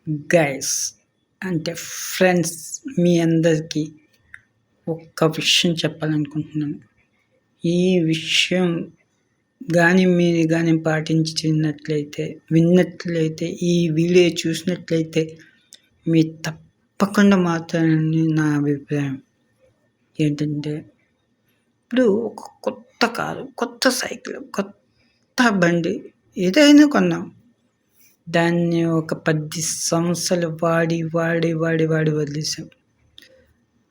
Guys అంటే friends, మీ అందరికీ ఒక్క విషయం చెప్పాలనుకుంటున్నాను. ఈ విషయం మీరు కానీ పాటించినట్లయితే, విన్నట్లయితే, ఈ వీడియో చూసినట్లయితే మీరు తప్పకుండా మారుతారని నా అభిప్రాయం. ఏంటంటే, ఇప్పుడు ఒక కొత్త కారు, కొత్త సైకిల్, కొత్త బండి ఏదైనా కొన్నాం. దాన్ని ఒక 10 సంవత్సరాలు వాడి వదిలేసాం.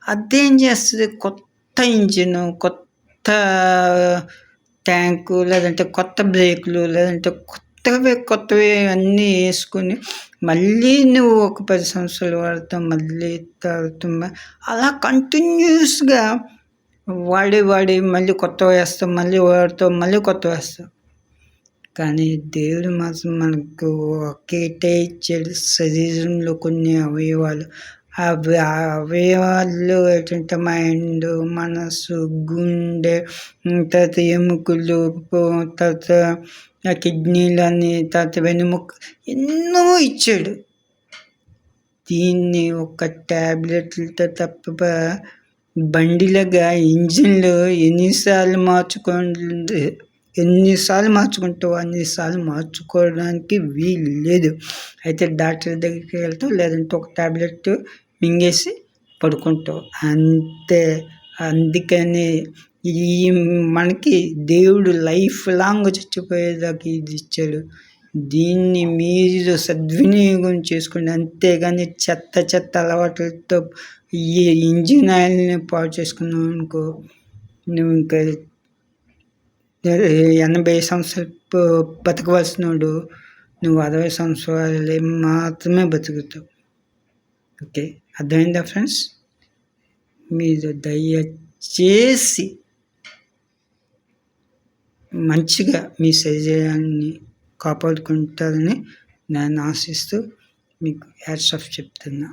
అదేం చేస్తుంది? కొత్త ఇంజిన్, కొత్త ట్యాంకు, లేదంటే కొత్త బ్రేకులు, లేదంటే కొత్తవి అన్నీ వేసుకొని మళ్ళీ నువ్వు ఒక 10 సంవత్సరాలు వాడతావు, మళ్ళీ అలా కంటిన్యూస్గా వాడి మళ్ళీ కొత్తవి వేస్తాం, మళ్ళీ వాడతాం, మళ్ళీ కొత్తవి వేస్తాం. కానీ దేవుడు మాత్రం మనకు ఒకేటే ఇచ్చాడు. శరీరంలో కొన్ని అవయవాలు, ఆ అవయవాల్లో ఏంటంటే మైండ్, మనసు, గుండె, తర్వాత ఎముకలు, తర్వాత కిడ్నీలని, తర్వాత వెన్నుముక్క, ఎన్నో ఇచ్చాడు. దీన్ని ఒక ట్యాబ్లెట్లతో తప్ప బండిలాగా ఇంజిన్లు ఎన్నిసార్లు మార్చుకుంటావు అన్నిసార్లు మార్చుకోవడానికి వీలు లేదు. అయితే డాక్టర్ దగ్గరికి వెళ్తావు, లేదంటే ఒక ట్యాబ్లెట్ మింగేసి పడుకుంటావు, అంతే. అందుకని మనకి దేవుడు లైఫ్ లాంగ్ చచ్చిపోయేదాకా ఇది ఇచ్చాడు. దీన్ని మీరు సద్వినియోగం చేసుకోండి. అంతేగాని చెత్త అలవాట్లతో ఈ ఇంజిన్ ఆయిల్ని పాడు చేసుకున్నావు అనుకో, నువ్వు ఇంకా 80 సంవత్సరాలు బతకవలసినోడు నువ్వు 60 సంవత్సరాలు మాత్రమే బతుకుతావు. ఓకే, అర్థమైందా ఫ్రెండ్స్? మీరు దయచేసి మంచిగా మీ శరీరాన్ని కాపాడుకుంటారని నేను ఆశిస్తూ మీకు హ్యాట్స్ ఆఫ్ చెప్తున్నా.